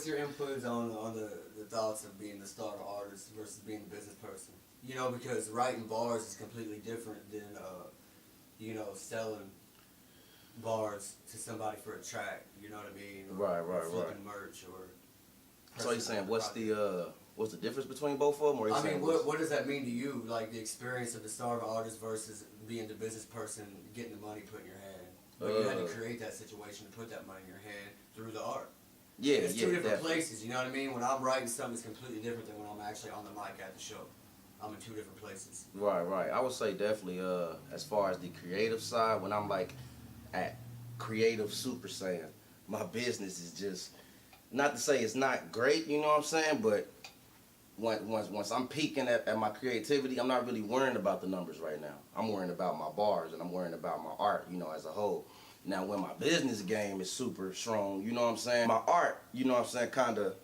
what's your inputs on the thoughts of being the starter artist versus being a business person? You know, because writing bars is completely different than you know, selling bars to somebody for a track. You know what I mean? Or flipping merch or. So you saying what's the difference between both of them? Or I mean, what does that mean to you? Like the experience of the starter artist versus being the business person, getting the money put in your hand. But you had to create that situation to put that money in your hand through the art. Yeah, it's two different definitely. places. You know what I mean? When I'm writing something, it's completely different than when I'm actually on the mic at the show. I'm in two different places. Right. I would say definitely. As far as the creative side, when I'm like at creative Super Saiyan, my business is just. Not to say it's not great, you know what I'm saying, but once I'm peaking at my creativity, I'm not really worrying about the numbers right now. I'm worrying about my bars and I'm worrying about my art, you know, as a whole. Now, when my business game is super strong, you know what I'm saying, my art, you know what I'm saying, kind of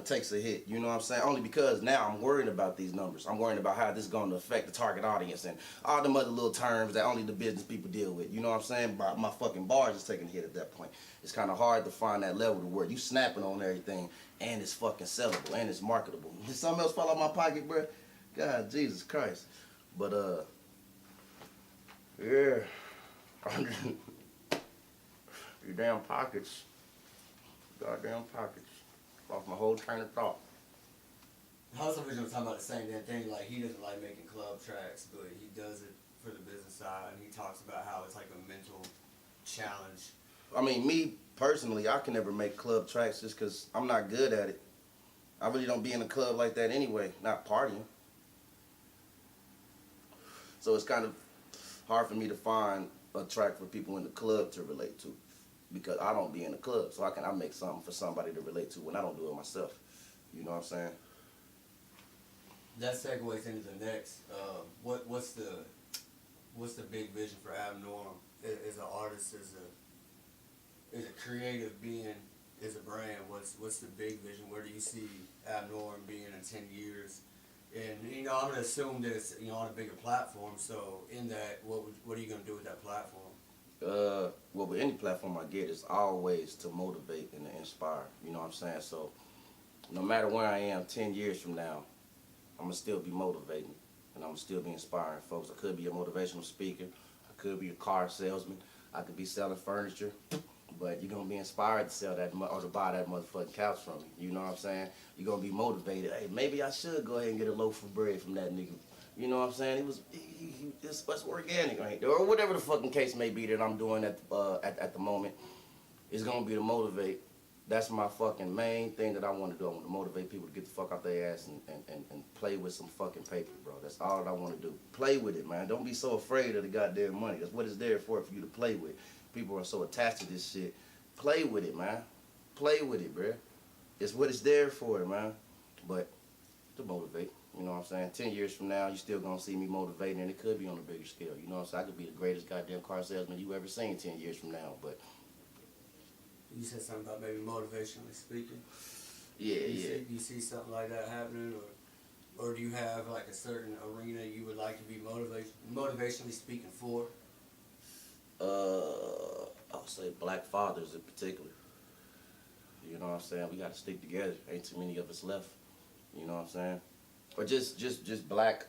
takes a hit, you know what I'm saying, only because now I'm worrying about these numbers. I'm worrying about how this is going to affect the target audience and all them other little terms that only the business people deal with, you know what I'm saying. My fucking bars is taking a hit at that point. It's kind of hard to find that level to where you snapping on everything and it's fucking sellable and it's marketable. Did something else fall out my pocket, bro? God, Jesus Christ. But yeah, your damn pockets, goddamn pockets. Lost my whole train of thought. How's original talking about the same damn thing? Like, he doesn't like making club tracks, but he does it for the business side, and he talks about how it's like a mental challenge. I mean, me personally, I can never make club tracks just because I'm not good at it. I really don't be in a club like that anyway, not partying. So it's kind of hard for me to find a track for people in the club to relate to, because I don't be in the club. So I make something for somebody to relate to when I don't do it myself. You know what I'm saying? That segues into the next. What's the big vision for Abnorm as an artist, as a creative being, as a brand? What's the big vision? Where do you see Abnorm being in 10 years? And you know, I'm gonna assume that it's, you know, on a bigger platform. So in that, what are you gonna do with that platform? Well, with any platform I get, it's always to motivate and to inspire. You know what I'm saying? So no matter where I am 10 years from now, I'm going to still be motivating and I'm going to still be inspiring folks. I could be a motivational speaker. I could be a car salesman. I could be selling furniture. But you're going to be inspired to sell that or to buy that motherfucking couch from me. You know what I'm saying? You're going to be motivated. Hey, maybe I should go ahead and get a loaf of bread from that nigga. You know what I'm saying? It's organic, right? Or whatever the fucking case may be that I'm doing at the moment. It's going to be to motivate. That's my fucking main thing that I want to do. I want to motivate people to get the fuck out their ass and play with some fucking paper, bro. That's all that I want to do. Play with it, man. Don't be so afraid of the goddamn money. That's what it's there for you to play with. People are so attached to this shit. Play with it, man. Play with it, bro. It's what it's there for, man. But to motivate, you know what I'm saying? 10 years from now, you still gonna see me motivating, and it could be on a bigger scale. You know what I'm saying? I could be the greatest goddamn car salesman you ever seen 10 years from now, but... You said something about maybe motivationally speaking. Yeah, You see something like that happening, or do you have like a certain arena you would like to be motivationally speaking for? I would say black fathers in particular. You know what I'm saying? We got to stick together. Ain't too many of us left. You know what I'm saying? Or just black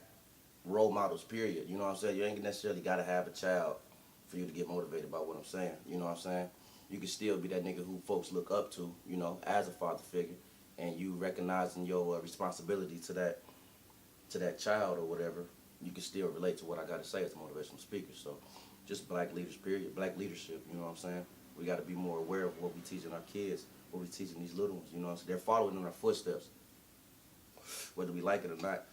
role models, period. You know what I'm saying? You ain't necessarily got to have a child for you to get motivated by what I'm saying. You know what I'm saying? You can still be that nigga who folks look up to, you know, as a father figure, and you recognizing your responsibility to that child or whatever. You can still relate to what I got to say as a motivational speaker. So, just black leaders, period. Black leadership. You know what I'm saying? We got to be more aware of what we teaching our kids, what we teaching these little ones. You know what I'm saying? They're following in our footsteps, whether we like it or not.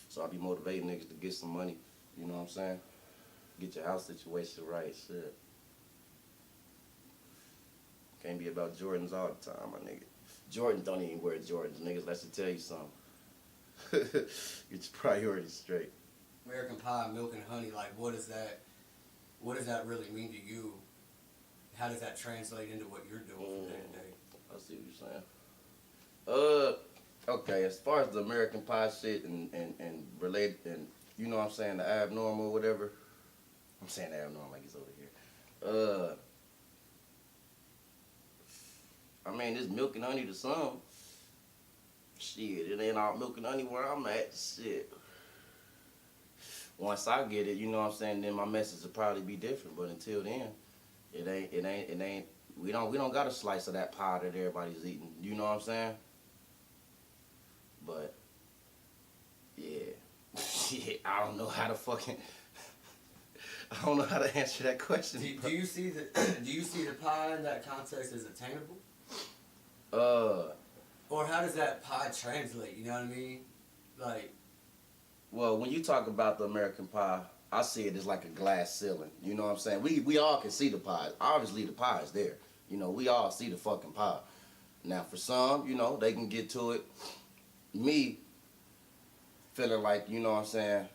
So I be motivating niggas to get some money. You know what I'm saying? Get your house situation right, shit. Can't be about Jordans all the time, my nigga. Jordans don't even wear Jordans, niggas. Let me tell you something. Get your priorities straight. American Pie, Milk and Honey, like what does that really mean to you? How does that translate into what you're doing from day to day? I see what you're saying. Okay, as far as the American Pie shit and related, and you know what I'm saying, the abnormal or whatever, I'm saying Abnorm like he's over here. I mean, it's milk and honey to some. Shit, it ain't all milk and honey where I'm at. Shit. Once I get it, you know what I'm saying, then my message will probably be different. But until then, it ain't. We don't got a slice of that pie that everybody's eating. You know what I'm saying? But yeah, shit, I don't know how to fucking. I don't know how to answer that question. Do you see the pie in that context as attainable? Or how does that pie translate? You know what I mean? Like. Well, when you talk about the American pie, I see it as like a glass ceiling. You know what I'm saying? We all can see the pie. Obviously, the pie is there. You know, we all see the fucking pie. Now, for some, you know, they can get to it. Me, feeling like, you know what I'm saying,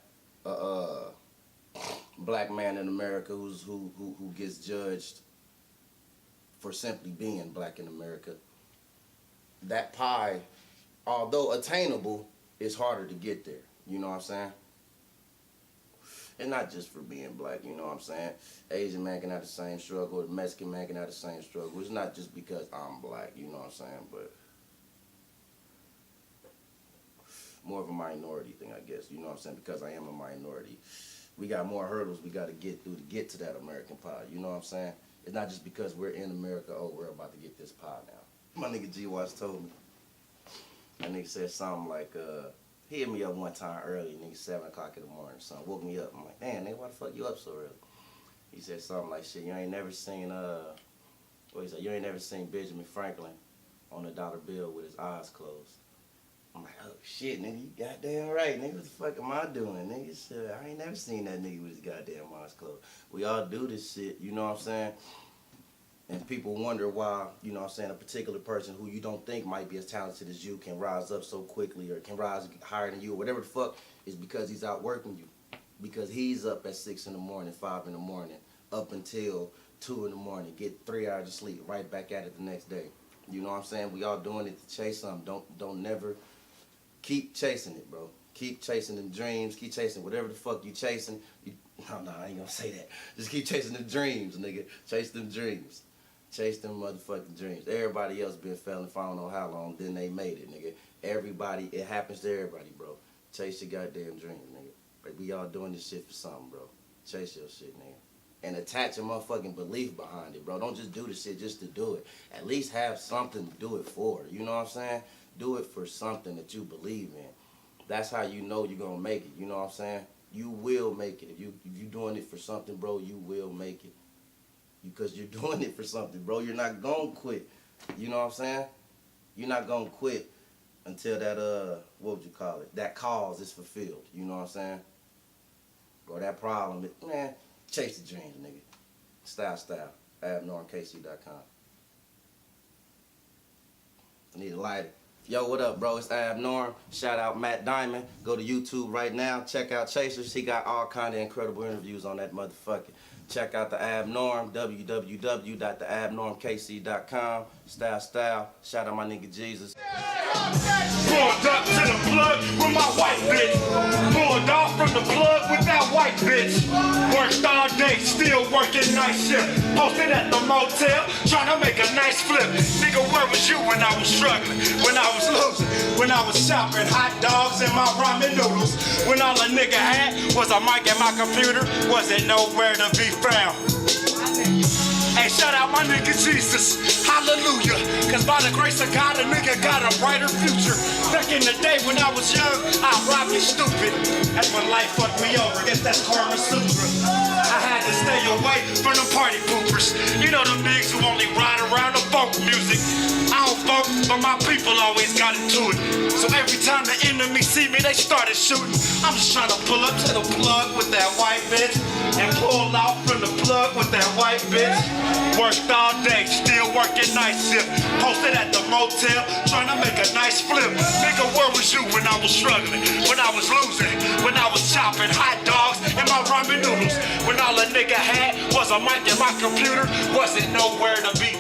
black man in America who gets judged for simply being black in America. That pie, although attainable, is harder to get there. You know what I'm saying? And not just for being black, you know what I'm saying? Asian man can have the same struggle, the Mexican man can have the same struggle. It's not just because I'm black, you know what I'm saying? But more of a minority thing, I guess, you know what I'm saying? Because I am a minority. We got more hurdles we got to get through to get to that American pie, you know what I'm saying? It's not just because we're in America, oh, we're about to get this pie now. My nigga G-Watch told me. That nigga said something like, he hit me up one time early, nigga, 7 o'clock in the morning. Son woke me up. I'm like, damn, nigga, why the fuck you up so early? He said something like, shit, you ain't never seen, what he said, you ain't never seen Benjamin Franklin on a dollar bill with his eyes closed. I'm like, oh shit, nigga, you goddamn right, nigga, what the fuck am I doing, nigga? Shit, I ain't never seen that nigga with his goddamn eyes closed. We all do this shit, you know what I'm saying? And people wonder why, you know what I'm saying, a particular person who you don't think might be as talented as you can rise up so quickly or can rise higher than you or whatever the fuck is because he's out working you. Because he's up at 6 in the morning, 5 in the morning, up until 2 in the morning, get 3 hours of sleep, right back at it the next day. You know what I'm saying? We all doing it to chase something. Don't never keep chasing it, bro. Keep chasing them dreams. Keep chasing whatever the fuck you chasing. No, I ain't gonna say that. Just keep chasing them dreams, nigga. Chase them dreams. Chase them motherfucking dreams. Everybody else been failing for I don't know how long, then they made it, nigga. Everybody, it happens to everybody, bro. Chase your goddamn dreams, nigga. Like, we all doing this shit for something, bro. Chase your shit, nigga. And attach a motherfucking belief behind it, bro. Don't just do the shit just to do it. At least have something to do it for. You know what I'm saying? Do it for something that you believe in. That's how you know you're gonna make it. You know what I'm saying? You will make it. If you doing it for something, bro, you will make it. Because you're doing it for something, bro. You're not gonna quit. You know what I'm saying? You're not gonna quit until that, what would you call it? That cause is fulfilled. You know what I'm saying? Or that problem, man, chase the dreams, nigga. Style. AbnormKC.com. I need a lighter. Yo, what up, bro? It's Abnorm. Shout out Matt Diamond. Go to YouTube right now. Check out Chasers. He got all kind of incredible interviews on that motherfucker. Check out the Abnorm, www.theabnormkc.com. Style. Shout out my nigga Jesus. Pulled up to the plug with my white bitch. Pulled off from the plug with that white bitch. Worked all day, still working night shift. Posted at the motel, trying to make a nice flip. Nigga, where was you when I was struggling? When I was losing? When I was shopping hot dogs and my ramen noodles? When all a nigga had was a mic and my computer? Wasn't nowhere to be found. Hey, shout out my nigga Jesus, hallelujah. Cause by the grace of God, a nigga got a brighter future. Back in the day when I was young, I robbed you stupid. That's when life fucked me over, guess that's Karma Sutra. I had to stay away from the party poopers. You know them niggas who only ride around the funk music. I don't funk, but my people always got into it. So every time the enemy see me, they started shooting. I'm just trying to pull up to the plug with that white bitch and pull out from the plug with that white bitch. Worked all day, still working night shift. Posted at the motel, trying to make a nice flip. Nigga, where was you when I was struggling? When I was losing? When I was chopping hot dogs and my ramen noodles? When all a nigga had was a mic and my computer? Wasn't nowhere to be